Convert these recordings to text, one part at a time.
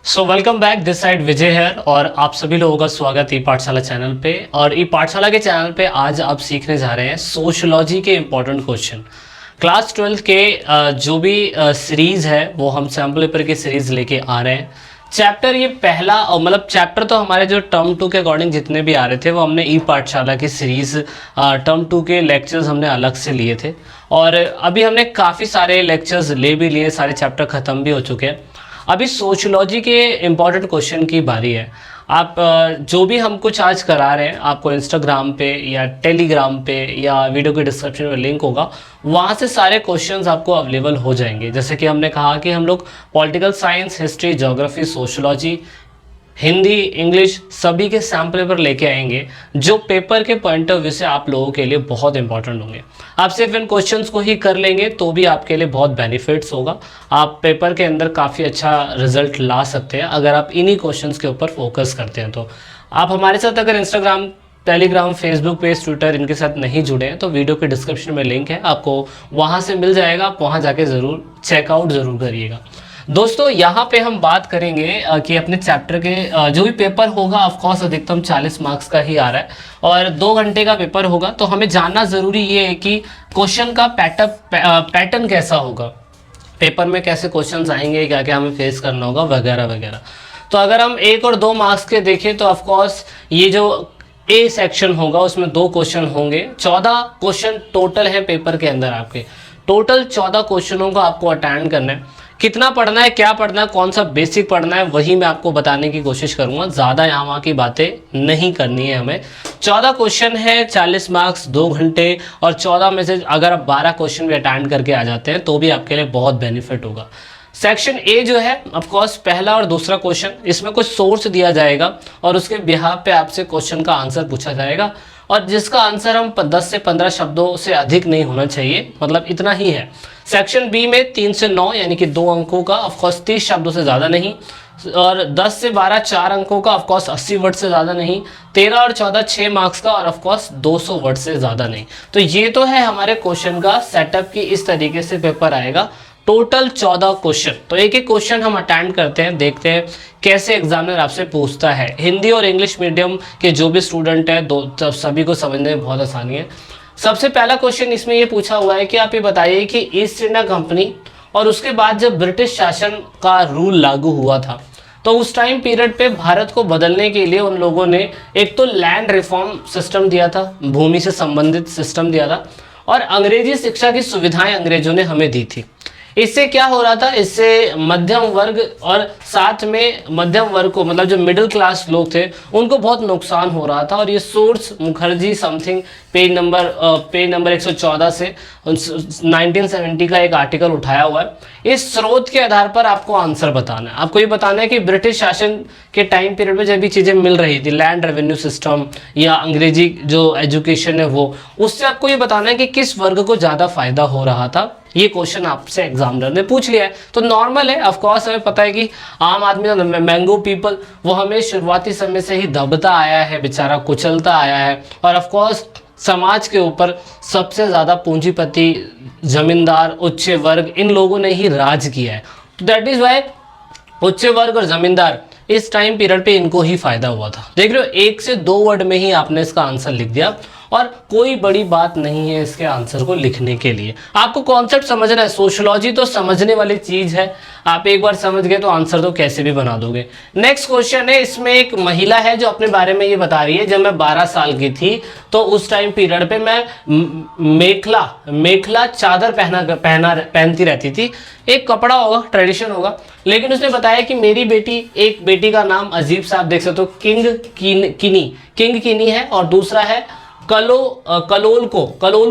Welcome back, this side विजय है और आप सभी लोगों का स्वागत ई पाठशाला चैनल पे। और ई पाठशाला के चैनल पे आज आप सीखने जा रहे हैं सोशियोलॉजी के इम्पोर्टेंट क्वेश्चन। क्लास 12 के जो भी सीरीज़ है वो हम सैम्पल पेपर की सीरीज़ लेके आ रहे हैं। चैप्टर ये पहला मतलब चैप्टर तो हमारे जो टर्म 2 के अकॉर्डिंग जितने भी आ रहे थे वो हमने ई पाठशाला की सीरीज़ टर्म 2 के लेक्चर्स हमने अलग से लिए थे। और अभी हमने काफ़ी सारे लेक्चर्स ले भी लिए, सारे चैप्टर ख़त्म भी हो चुके हैं। अभी सोशियोलॉजी के इम्पॉर्टेंट क्वेश्चन की बारी है। आप जो भी हम कुछ आज करा रहे हैं आपको इंस्टाग्राम पे या टेलीग्राम पे या वीडियो के डिस्क्रिप्शन में लिंक होगा, वहाँ से सारे क्वेश्चंस आपको अवेलेबल हो जाएंगे। जैसे कि हमने कहा कि हम लोग political science, history, geography, sociology, Hindi, English सभी के सैम्पल पेपर लेके आएंगे जो पेपर के पॉइंट ऑफ व्यू से आप लोगों के लिए बहुत इंपॉर्टेंट होंगे। आप सिर्फ इन क्वेश्चंस को ही कर लेंगे तो भी आपके लिए बहुत बेनिफिट्स होगा। आप पेपर के अंदर काफ़ी अच्छा रिजल्ट ला सकते हैं अगर आप इन्हीं क्वेश्चंस के ऊपर फोकस करते हैं। तो आप हमारे साथ अगर Instagram, Telegram, Facebook page, Twitter इनके साथ नहीं जुड़े हैं तो वीडियो के डिस्क्रिप्शन में लिंक है, आपको वहाँ से मिल जाएगा। आप वहाँ जाके ज़रूर चेकआउट ज़रूर करिएगा। दोस्तों यहाँ पे हम बात करेंगे कि अपने चैप्टर के जो भी पेपर होगा ऑफकोर्स अधिकतम 40 मार्क्स का ही आ रहा है और 2 घंटे का पेपर होगा। तो हमें जानना ज़रूरी ये है कि क्वेश्चन का पैटर्न कैसा होगा, पेपर में कैसे क्वेश्चंस आएंगे, क्या क्या हमें फेस करना होगा वगैरह वगैरह। तो अगर हम 1 और 2 मार्क्स के देखें तो ऑफकोर्स ये जो ए सेक्शन होगा उसमें 2 क्वेश्चन होंगे। 14 क्वेश्चन टोटल है पेपर के अंदर। आपके टोटल 14 क्वेश्चनों को आपको अटेंड करना है। कितना पढ़ना है, क्या पढ़ना है, कौन सा बेसिक पढ़ना है वही मैं आपको बताने की कोशिश करूंगा। ज़्यादा यहाँ वहाँ की बातें नहीं करनी है हमें। 14 क्वेश्चन है, 40 मार्क्स, 2 घंटे, और 14 में से अगर आप 12 क्वेश्चन भी अटेंड करके आ जाते हैं तो भी आपके लिए बहुत बेनिफिट होगा। सेक्शन ए जो है ऑफकोर्स पहला और दूसरा क्वेश्चन, इसमें कुछ सोर्स दिया जाएगा और उसके बिहाफ पे आपसे क्वेश्चन का आंसर पूछा जाएगा और जिसका आंसर हम 10 से 15 शब्दों से अधिक नहीं होना चाहिए, मतलब इतना ही है। सेक्शन बी में 3 से 9 यानी कि 2 अंकों का, ऑफकोर्स 30 शब्दों से ज़्यादा नहीं, और 10 से 12 4 अंकों का, ऑफकोर्स 80 वर्ड से ज़्यादा नहीं, 13 और 14 6 मार्क्स का, और ऑफकोर्स 200 वर्ड से ज़्यादा नहीं। तो ये तो है हमारे क्वेश्चन का सेटअप की इस तरीके से पेपर आएगा। टोटल 14 क्वेश्चन, तो एक एक क्वेश्चन हम अटेंड करते हैं, देखते हैं कैसे एग्जामिनर आपसे पूछता है। हिंदी और इंग्लिश मीडियम के जो भी स्टूडेंट है दो सभी को समझने में बहुत आसानी है। सबसे पहला क्वेश्चन इसमें ये पूछा हुआ है कि आप ये बताइए कि ईस्ट इंडिया कंपनी और उसके बाद जब ब्रिटिश शासन का रूल लागू हुआ था तो उस टाइम पीरियड पे भारत को बदलने के लिए उन लोगों ने एक तो लैंड रिफॉर्म सिस्टम दिया था, भूमि से संबंधित सिस्टम दिया था, और अंग्रेजी शिक्षा की सुविधाएं अंग्रेजों ने हमें दी थी। इससे क्या हो रहा था, इससे मध्यम वर्ग और साथ में मध्यम वर्ग को, मतलब जो मिडिल क्लास लोग थे उनको बहुत नुकसान हो रहा था। और ये source Mukherjee something page number 114 से 1970 का एक आर्टिकल उठाया हुआ है। इस स्रोत के आधार पर आपको आंसर बताना है। आपको ये बताना है कि ब्रिटिश शासन के टाइम पीरियड में जब भी चीज़ें मिल रही थी, लैंड रेवेन्यू सिस्टम या अंग्रेजी जो एजुकेशन है वो, उससे आपको ये बताना है कि किस वर्ग को ज़्यादा फायदा हो रहा था। ये क्वेश्चन आपसे एग्जामिनर ने पूछ लिया है तो नॉर्मल है। ऑफ कोर्स हमें पता है कि आम आदमी, मैंगो पीपल, वो हमें शुरुआती समय से ही दबता आया है, बेचारा कुचलता आया है, और ऑफ कोर्स समाज के ऊपर सबसे ज़्यादा पूंजीपति, जमींदार, उच्च वर्ग, इन लोगों ने ही राज किया है। तो दैट इज़ वाई उच्च वर्ग और जमींदार इस टाइम पीरियड पे इनको ही फायदा हुआ था। देख रहे हो, 1 से 2 वर्ड में ही आपने इसका आंसर लिख दिया और कोई बड़ी बात नहीं है इसके आंसर को लिखने के लिए। आपको कॉन्सेप्ट समझना है। सोशियोलॉजी तो समझने वाली चीज़ है, आप एक बार समझ गए तो आंसर तो कैसे भी बना दोगे। नेक्स्ट क्वेश्चन है, इसमें एक महिला है जो अपने बारे में ये बता रही है, जब मैं 12 साल की थी तो उस टाइम पीरियड पे मैं मेखला चादर पहनती रहती थी। एक कपड़ा होगा, ट्रेडिशन होगा, लेकिन उसने बताया कि मेरी एक बेटी का नाम अजीब सा, आप देख सकते हो, किंग किनी है, और दूसरा है कलोल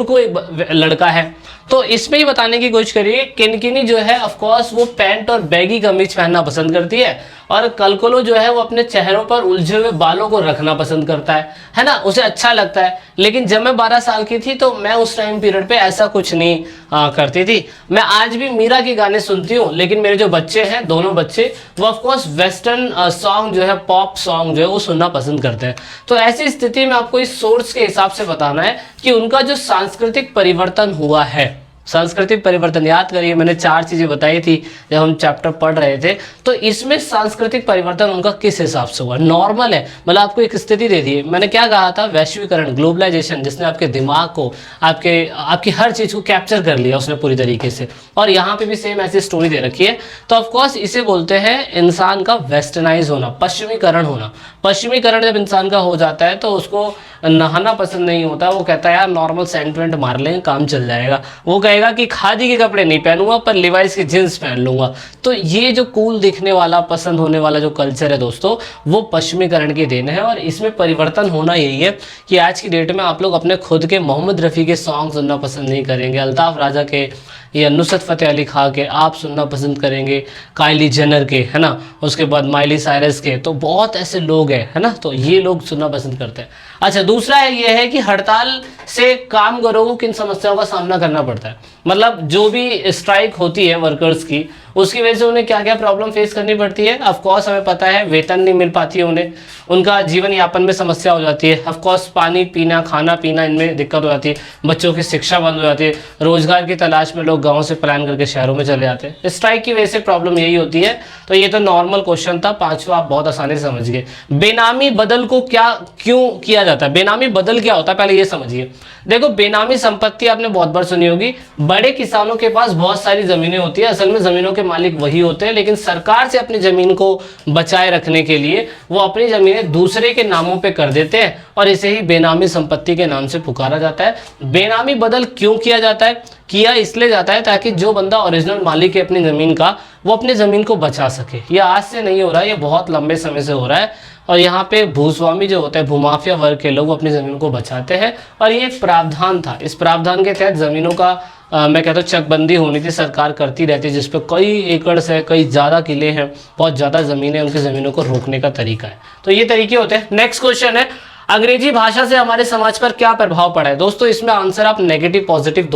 को एक लड़का है। तो इसमें ही बताने की कोशिश करिए, किनकिनी जो है ऑफकोर्स वो पैंट और बैगी कमीज पहनना पसंद करती है, और कलकलो जो है वो अपने चेहरों पर उलझे हुए बालों को रखना पसंद करता है ना, उसे अच्छा लगता है। लेकिन जब मैं 12 साल की थी तो मैं उस टाइम पीरियड पे ऐसा कुछ नहीं करती थी। मैं आज भी मीरा के गाने सुनती हूँ, लेकिन मेरे जो बच्चे हैं, दोनों बच्चे, वो ऑफकोर्स वेस्टर्न सॉन्ग जो है, पॉप सॉन्ग जो है वो सुनना पसंद करते हैं। तो ऐसी स्थिति में आपको इस सोर्स के हिसाब से बताना है कि उनका जो सांस्कृतिक परिवर्तन हुआ है सांस्कृतिक परिवर्तन याद करिए, मैंने 4 चीजें बताई थी जब हम चैप्टर पढ़ रहे थे। तो इसमें सांस्कृतिक परिवर्तन उनका किस हिसाब से हुआ? नॉर्मल है, मतलब आपको एक स्थिति दे दी है। मैंने क्या कहा था? वैश्वीकरण, ग्लोबलाइजेशन, जिसने आपके दिमाग को, आपकी हर चीज को कैप्चर कर लिया उसने पूरी तरीके से। और यहाँ पे भी सेम ऐसी स्टोरी दे रखी है। तो ऑफकोर्स इसे बोलते हैं इंसान का वेस्टर्नाइज होना, पश्चिमीकरण होना। पश्चिमीकरण जब इंसान का हो जाता है तो उसको नहाना पसंद नहीं होता, वो कहता है यार नॉर्मल सेंट मार लें, काम चल जाएगा। वो कहेगा कि खादी के कपड़े नहीं पहनूंगा पर लिवाइस की जींस पहन लूंगा। तो ये जो कूल दिखने वाला, पसंद होने वाला जो कल्चर है दोस्तों, वो पश्चिमीकरण की देन है। और इसमें परिवर्तन होना यही है कि आज की डेट में आप लोग अपने खुद के मोहम्मद रफ़ी के सॉन्ग सुनना पसंद नहीं करेंगे, अल्ताफ़ राजा के या नुसरत फ़तेह अली खां के आप सुनना पसंद करेंगे, काइली जेनर के, है ना, उसके बाद माइली साइरस के। तो बहुत ऐसे लोग हैं, है ना, तो ये लोग सुनना पसंद करते हैं। अच्छा, दूसरा ये है कि हड़ताल से कामगारों को किन समस्याओं का सामना करना पड़ता है। मतलब जो भी स्ट्राइक होती है वर्कर्स की, उसकी वजह से उन्हें क्या क्या प्रॉब्लम फेस करनी पड़ती है। ऑफकोर्स हमें पता है वेतन नहीं मिल पाती है उन्हें, उनका जीवन यापन में समस्या हो जाती है। ऑफकोर्स पानी पीना, खाना पीना, इनमें दिक्कत हो जाती है। बच्चों की शिक्षा बंद हो जाती है। रोजगार की तलाश में लोग गाँव से प्लान करके शहरों में चले जाते हैं। स्ट्राइक की वजह से प्रॉब्लम यही होती है। तो ये तो नॉर्मल क्वेश्चन था, 5वां आप बहुत आसानी से समझ गए। बेनामी बदल को क्यों किया जाता है? बेनामी बदल क्या होता है पहले ये समझिए। देखो, बेनामी संपत्ति आपने बहुत बार सुनी होगी। बड़े किसानों के पास बहुत सारी जमीनें होती है, असल में जमीनों के मालिक वही होते हैं, लेकिन सरकार से अपनी जमीन को बचाए रखने के लिए वो अपनी जमीनें दूसरे के नामों पे कर देते हैं और इसे ही बेनामी संपत्ति के नाम से पुकारा जाता है। बेनामी बदल क्यों किया जाता है? किया इसलिए जाता है ताकि जो बंदा ओरिजिनल मालिक है अपनी जमीन का, वो अपनी जमीन को बचा सके। ये आज से नहीं हो रहा है, ये बहुत लंबे समय से हो रहा है। और यहाँ पे भूस्वामी जो होते हैं, भूमाफिया वर्ग के लोग अपनी ज़मीन को बचाते हैं। और ये एक प्रावधान था, इस प्रावधान के तहत ज़मीनों का मैं कहता हूँ चकबंदी होनी थी, सरकार करती रहती है, जिसपे कई एकड़ से कई ज़्यादा किले हैं, बहुत ज़्यादा ज़मीनें, उनकी ज़मीनों को रोकने का तरीका है। तो ये तरीके होते हैं। नेक्स्ट क्वेश्चन है, अंग्रेजी भाषा से हमारे समाज पर क्या प्रभाव पड़ा है? दोस्तों इसमें आंसर आप नेगेटिव पॉजिटिव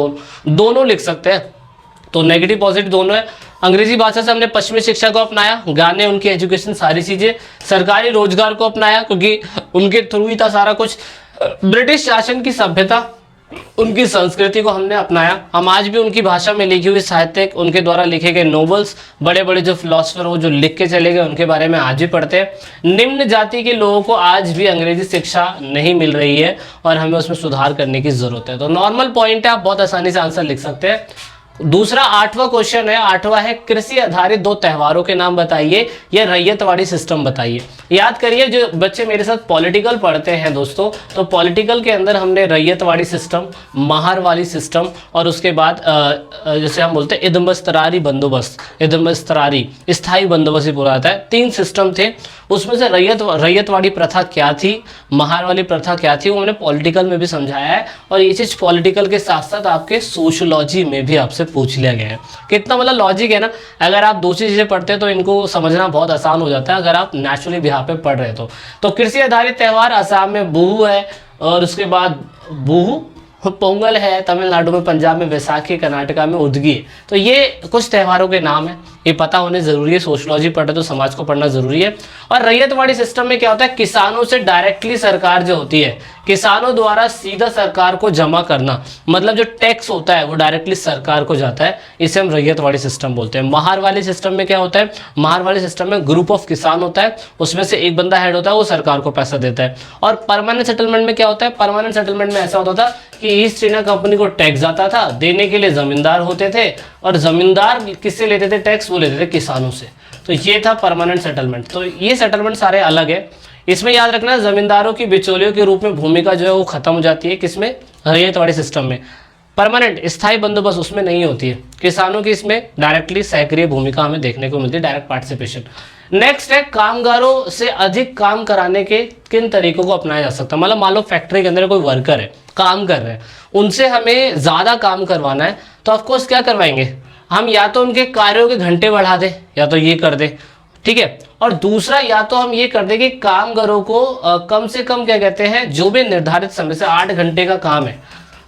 दोनों लिख सकते हैं। तो नेगेटिव पॉजिटिव दोनों है। अंग्रेजी भाषा से हमने पश्चिमी शिक्षा को अपनाया, गाने, उनकी एजुकेशन, सारी चीजें। सरकारी रोजगार को अपनाया क्योंकि उनके थ्रू ही था सारा कुछ। ब्रिटिश शासन की सभ्यता, उनकी संस्कृति को हमने अपनाया। हम आज भी उनकी भाषा में लिखी हुई साहित्य, उनके द्वारा लिखे गए नोवेल्स, बड़े बड़े जो फिलोसफर हो जो लिख के चले गए, उनके बारे में आज भी पढ़ते हैं। निम्न जाति के लोगों को आज भी अंग्रेजी शिक्षा नहीं मिल रही है और हमें उसमें सुधार करने की जरूरत है। तो नॉर्मल पॉइंट है, आप बहुत आसानी से आंसर लिख सकते हैं। दूसरा 8वां क्वेश्चन है, 8वां है कृषि आधारित 2 त्योहारों के नाम बताइए या रैयतवाड़ी सिस्टम बताइए। याद करिए, जो बच्चे मेरे साथ पॉलिटिकल पढ़ते हैं दोस्तों, तो पॉलिटिकल के अंदर हमने रैयतवाड़ी सिस्टम, महारवाली सिस्टम और उसके बाद जैसे हम बोलते हैं इदमस्तरारी बंदोबस्त, इदमस्तरारी स्थायी बंदोबस्त ही पूरा आता है। 3 सिस्टम थे, उसमें से रैयतवाड़ी प्रथा क्या थी, महारवाली प्रथा क्या थी, वो हमने पॉलिटिकल में भी समझाया है। और ये चीज पॉलिटिकल के साथ साथ आपके सोशियोलॉजी में भी आपसे पूछ लिया गया है। कितना मतलब लॉजिक है ना। अगर आप दूसरी चीजें पढ़ते हैं तो इनको समझना बहुत आसान हो जाता है, अगर आप नेचुरली बिहार पे पढ़ रहे तो कृषि आधारित त्यौहार असम में बिहू है, और उसके बाद बिहू, पोंगल है तमिलनाडु में, पंजाब में वैसाखी, कर्नाटका में उदगी। तो ये कुछ त्योहारों के नाम है, ये पता होने जरूरी है। सोशियोलॉजी पढ़े तो समाज को पढ़ना जरूरी है। और रैयतवाड़ी सिस्टम में क्या होता है, किसानों से डायरेक्टली सरकार जो होती है, किसानों द्वारा सीधा सरकार को जमा करना, मतलब जो टैक्स होता है वो डायरेक्टली सरकार को जाता है, इसे हम रैयतवाड़ी सिस्टम बोलते हैं। महारवाली सिस्टम में क्या होता है, महारवाली सिस्टम में ग्रुप ऑफ किसान होता है, उसमें से एक बंदा हेड होता है, वो सरकार को पैसा देता है। और परमानेंट सेटलमेंट में क्या होता है, परमानेंट सेटलमेंट में ऐसा होता था कि ईस्ट इंडिया कंपनी को टैक्स जाता था, देने के लिए जमींदार होते थे, और जमींदार किससे लेते थे टैक्स, वो लेते थे किसानों से। तो ये था परमानेंट सेटलमेंट। तो ये सेटलमेंट सारे अलग है। इसमें याद रखना, जमींदारों की बिचौलियों के रूप में भूमिका जो है वो खत्म हो जाती है, किसमें, रैयतवाड़ी सिस्टम में। परमानेंट स्थायी बंदोबस्त उसमें नहीं होती है। किसानों की इसमें डायरेक्टली सक्रिय भूमिका हमें देखने को मिलती है, डायरेक्ट पार्टिसिपेशन। नेक्स्ट है, कामगारों से अधिक काम कराने के किन तरीकों को अपनाया जा सकता है। मतलब मान लो फैक्ट्री के अंदर कोई वर्कर है, काम कर रहे हैं, उनसे हमें ज्यादा काम करवाना है, तो ऑफकोर्स क्या करवाएंगे हम, या तो उनके कार्यों के घंटे बढ़ा दें, या तो ये कर दें, ठीक है। और दूसरा, या तो हम ये कर दें कि कामगारों को कम से कम क्या कहते हैं, जो भी निर्धारित समय से 8 घंटे का काम है,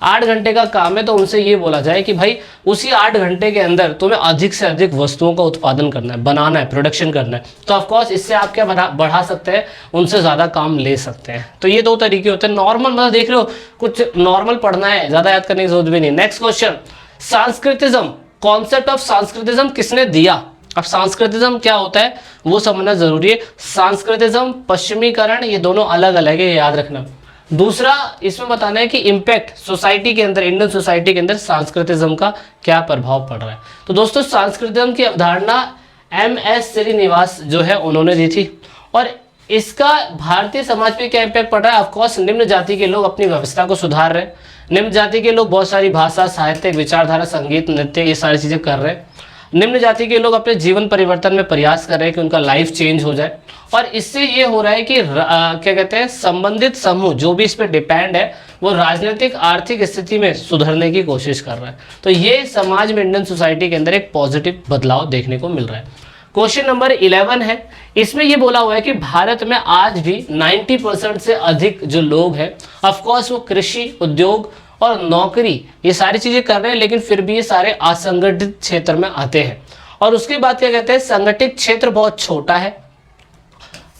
8 घंटे का काम है, तो उनसे ये बोला जाए कि भाई उसी 8 घंटे के अंदर तुम्हें अधिक से अधिक वस्तुओं का उत्पादन करना है, बनाना है, प्रोडक्शन करना है। तो ऑफकोर्स इससे आप क्या बढ़ा सकते हैं, उनसे ज़्यादा काम ले सकते हैं। तो ये 2 तरीके होते हैं। नॉर्मल मतलब देख रहे हो, कुछ नॉर्मल पढ़ना है, ज़्यादा याद करने की जरूरत भी नहीं। नेक्स्ट क्वेश्चन, सांस्कृतिज्म, कॉन्सेप्ट ऑफ सांस्कृतिज्म किसने दिया? अब सांस्कृतिज्म क्या होता है वो समझना जरूरी है। सांस्कृतिज्म, पश्चिमीकरण, ये दोनों अलग अलग है, ये याद रखना। दूसरा इसमें बताना है कि इम्पैक्ट सोसाइटी के अंदर, इंडियन सोसाइटी के अंदर सांस्कृतिज्म का क्या प्रभाव पड़ रहा है। तो दोस्तों सांस्कृतिज्म की अवधारणा MS श्रीनिवास जो है उन्होंने दी थी। और इसका भारतीय समाज पे क्या इम्पैक्ट पड़ रहा है? ऑफकोर्स निम्न जाति के लोग अपनी व्यवस्था को सुधार रहे हैं। निम्न जाति के लोग बहुत सारी भाषा, साहित्य, विचारधारा, संगीत, नृत्य, ये सारी चीजें कर रहे हैं। निम्न जाति के लोग अपने जीवन परिवर्तन में प्रयास कर रहे हैं कि उनका लाइफ चेंज हो जाए। और इससे ये हो रहा है कि क्या कहते हैं, संबंधित समूह जो भी इस पर डिपेंड है वो राजनीतिक आर्थिक स्थिति में सुधरने की कोशिश कर रहा है। तो ये समाज में, इंडियन सोसाइटी के अंदर एक पॉजिटिव बदलाव देखने को मिल रहा है। क्वेश्चन नंबर 11 है, इसमें ये बोला हुआ है कि भारत में आज भी 90% से अधिक जो लोग हैं, ऑफकोर्स वो कृषि, उद्योग और नौकरी ये सारी चीजें कर रहे हैं, लेकिन फिर भी ये सारे असंगठित क्षेत्र में आते हैं। और उसके बाद क्या कहते हैं, संगठित क्षेत्र बहुत छोटा है।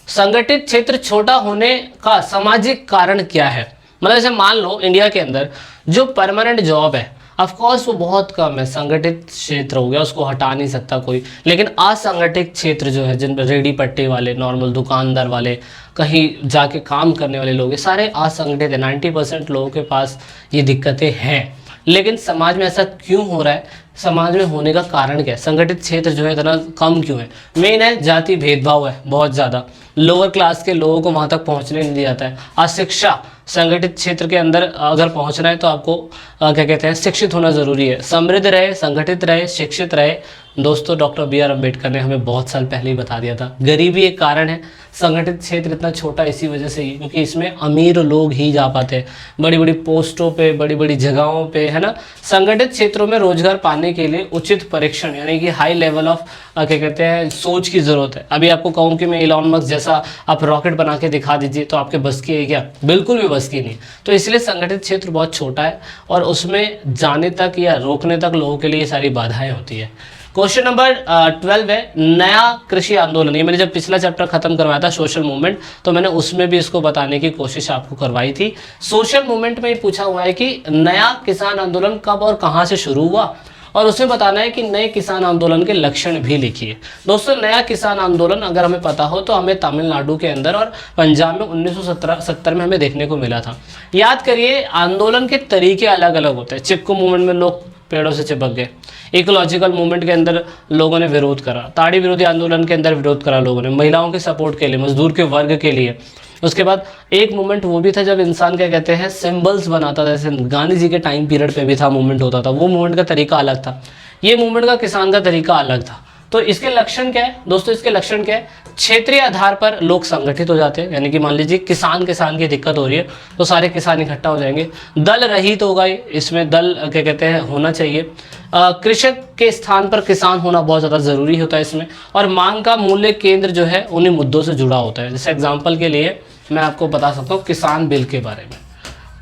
संगठित क्षेत्र छोटा होने का सामाजिक कारण क्या है? मतलब जैसे मान लो इंडिया के अंदर जो परमानेंट जॉब है ऑफकोर्स वो बहुत कम है, संगठित क्षेत्र हो गया, उसको हटा नहीं सकता कोई। लेकिन असंगठित क्षेत्र जो है, जिन रेडी पट्टे वाले, नॉर्मल दुकानदार वाले, कहीं जाके काम करने वाले लोग, ये सारे असंगठित है। 90% लोगों के पास ये दिक्कतें हैं। लेकिन समाज में ऐसा क्यों हो रहा है? समाज में होने का कारण क्या है? संगठित क्षेत्र जो है इतना कम क्यों है? मेन है जाति भेदभाव है बहुत ज़्यादा। लोअर क्लास के लोगों को वहाँ तक पहुँचने नहीं दिया जाता है। अशिक्षा, संगठित क्षेत्र के अंदर अगर पहुंचना है तो आपको क्या कहते हैं, शिक्षित होना जरूरी है। समृद्ध रहे, संगठित रहे, शिक्षित रहे। दोस्तों डॉक्टर BR अम्बेडकर ने हमें बहुत साल पहले ही बता दिया था, गरीबी एक कारण है। संगठित क्षेत्र इतना छोटा इसी वजह से ही, क्योंकि इसमें अमीर लोग ही जा पाते हैं, बड़ी बड़ी पोस्टों पे, बड़ी बड़ी जगहों पे, है ना। संगठित क्षेत्रों में रोजगार पाने के लिए उचित परीक्षण यानी कि हाई लेवल ऑफ क्या कहते हैं, सोच की जरूरत है। अभी आपको कहूँ कि मैं इलॉन मस्क जैसा आप रॉकेट बना के दिखा दीजिए तो आपके बस की है क्या? बिल्कुल भी बस की नहीं। तो इसलिए संगठित क्षेत्र बहुत छोटा है और उसमें जाने तक या रोकने तक लोगों के लिए सारी बाधाएं होती है। क्वेश्चन नंबर 12 है, नया कृषि आंदोलन। ये मैंने जब पिछला चैप्टर खत्म करवाया था सोशल मूवमेंट, तो मैंने उसमें भी इसको बताने की कोशिश आपको करवाई थी। सोशल मूवमेंट में ये पूछा हुआ है कि नया किसान आंदोलन कब और कहां से शुरू हुआ, और उसमें बताना है कि नए किसान आंदोलन के लक्षण भी लिखिए। दोस्तों नया किसान आंदोलन अगर हमें पता हो तो हमें तमिलनाडु के अंदर और पंजाब में 1970 में हमें देखने को मिला था। याद करिए, आंदोलन के तरीके अलग अलग होते हैं। चिपको मूवमेंट में लोग पेड़ों से चिपक गए, इकोलॉजिकल मूवमेंट के अंदर लोगों ने विरोध करा, ताड़ी विरोधी आंदोलन के अंदर विरोध करा लोगों ने, महिलाओं के सपोर्ट के लिए, मजदूर के वर्ग के लिए। उसके बाद एक मूवमेंट वो भी था जब इंसान क्या कहते हैं, सिंबल्स बनाता था, जैसे गांधी जी के टाइम पीरियड पे भी था, मूवमेंट होता था। वो मूवमेंट का तरीका अलग था, ये मूवमेंट का किसान का तरीका अलग था। तो इसके लक्षण क्या है दोस्तों? इसके लक्षण क्या है? क्षेत्रीय आधार पर लोग संगठित हो जाते हैं, यानी कि मान लीजिए किसान की दिक्कत हो रही है तो सारे किसान इकट्ठा हो जाएंगे। दल रहित होगा, इसमें दल क्या कहते हैं होना चाहिए। कृषक के स्थान पर किसान होना बहुत ज़्यादा ज़रूरी होता है इसमें। और मांग का मूल्य केंद्र जो है उन्हीं मुद्दों से जुड़ा होता है। जैसे एग्जाम्पल के लिए मैं आपको बता सकता हूँ किसान बिल के बारे में।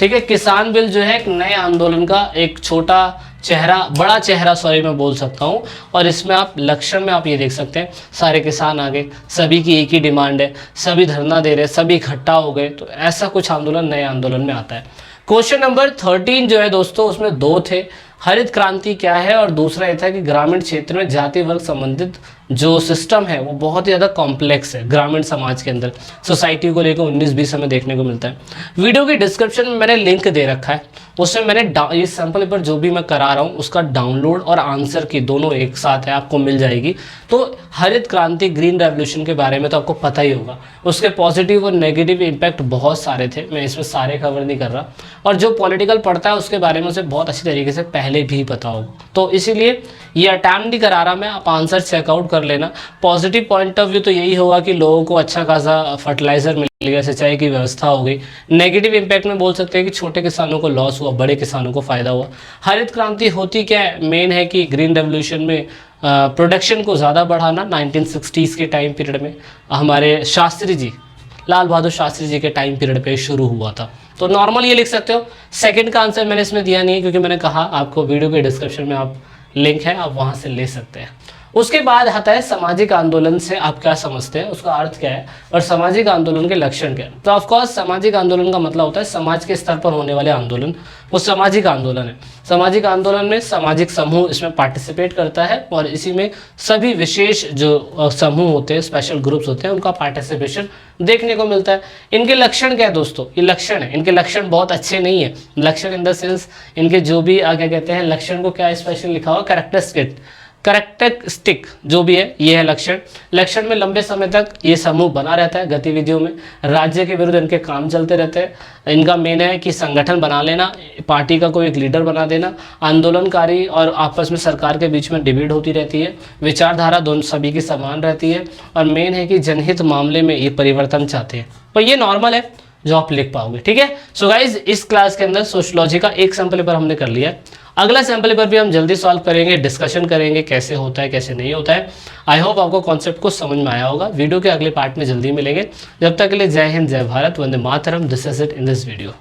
ठीक है, किसान बिल जो है एक नए आंदोलन का एक छोटा चेहरा, बड़ा चेहरा सॉरी मैं बोल सकता हूँ। और इसमें आप लक्षण में आप ये देख सकते हैं, सारे किसान आ गए, सभी की एक ही डिमांड है, सभी धरना दे रहे हैं, सभी इकट्ठा हो गए। तो ऐसा कुछ आंदोलन नए आंदोलन में आता है। क्वेश्चन नंबर 13 जो है दोस्तों, उसमें दो थे। हरित क्रांति क्या है, और दूसरा ये था कि ग्रामीण क्षेत्र में जाति वर्ग संबंधित जो सिस्टम है वो बहुत ही ज़्यादा कॉम्प्लेक्स है। ग्रामीण समाज के अंदर सोसाइटी को लेकर 19-20 हमें देखने को मिलता है। वीडियो के डिस्क्रिप्शन में मैंने लिंक दे रखा है, उसमें मैंने ये सैम्पल पेपर जो भी मैं करा रहा हूँ उसका डाउनलोड और आंसर की दोनों एक साथ है, आपको मिल जाएगी। तो हरित क्रांति, ग्रीन रेवोल्यूशन के बारे में तो आपको पता ही होगा, उसके पॉजिटिव और नेगेटिव इम्पैक्ट बहुत सारे थे, मैं इसमें सारे कवर नहीं कर रहा। और जो पॉलिटिकल पढ़ता है उसके बारे में उसे बहुत अच्छी तरीके से पहले भी पता होगा, तो इसीलिए ये अटैम्प्ट नहीं करा रहा मैं, आप आंसर चेकआउट कर लेना। पॉजिटिव पॉइंट ऑफ व्यू तो यही होगा कि लोगों को अच्छा खासा फर्टिलाइजर मिल गया, सिंचाई की व्यवस्था हो गई। नेगेटिव इम्पैक्ट में बोल सकते हैं कि छोटे किसानों को लॉस हुआ, बड़े किसानों को फायदा हुआ। हरित क्रांति होती क्या है? मेन है कि ग्रीन रेवोल्यूशन में प्रोडक्शन को ज़्यादा बढ़ाना। 1960s के टाइम पीरियड में हमारे शास्त्री जी, लाल बहादुर शास्त्री जी के टाइम पीरियड पे शुरू हुआ था। तो नॉर्मल ये लिख सकते हो। सेकंड का आंसर मैंने इसमें दिया नहीं है, क्योंकि मैंने कहा आपको वीडियो के डिस्क्रिप्शन में आप लिंक है, आप वहाँ से ले सकते हैं। उसके बाद आता है सामाजिक आंदोलन से आप क्या समझते हैं, उसका अर्थ क्या है और सामाजिक आंदोलन के लक्षण क्या है। तो ऑफकोर्स सामाजिक आंदोलन का मतलब होता है समाज के स्तर पर होने वाले आंदोलन, वो सामाजिक आंदोलन है। सामाजिक आंदोलन में सामाजिक समूह इसमें पार्टिसिपेट करता है और इसी में सभी विशेष जो समूह होते हैं, स्पेशल ग्रुप्स होते हैं, उनका पार्टिसिपेशन देखने को मिलता है। इनके लक्षण क्या है दोस्तों, ये लक्षण है, इनके लक्षण बहुत अच्छे नहीं है। लक्षण इन द सेंस इनके जो भी क्या कहते हैं लक्षण को क्या स्पेशल लिखा हुआ, कैरेक्टरिस्टिक जो भी है ये है लक्षण। लक्षण में लंबे समय तक ये समूह बना रहता है गतिविधियों में, राज्य के विरुद्ध इनके काम चलते रहते हैं। इनका मेन है कि संगठन बना लेना, पार्टी का कोई एक लीडर बना देना, आंदोलनकारी और आपस में सरकार के बीच में डिबेट होती रहती है, विचारधारा दोनों सभी की समान रहती है और मेन है कि जनहित मामले में ये परिवर्तन चाहते हैं। तो ये नॉर्मल है जो आप लिख पाओगे, ठीक है। सो गाइज इस क्लास के अंदर सोशियोलॉजी का एक सैंपल पेपर हमने कर लिया है। अगला सैंपल पेपर भी हम जल्दी सॉल्व करेंगे, डिस्कशन करेंगे कैसे होता है कैसे नहीं होता है। आई होप आपको कॉन्सेप्ट को समझ में आया होगा। वीडियो के अगले पार्ट में जल्दी मिलेंगे। जब तक के लिए जय हिंद, जय Bharat, Vande Mataram. This is it in this video.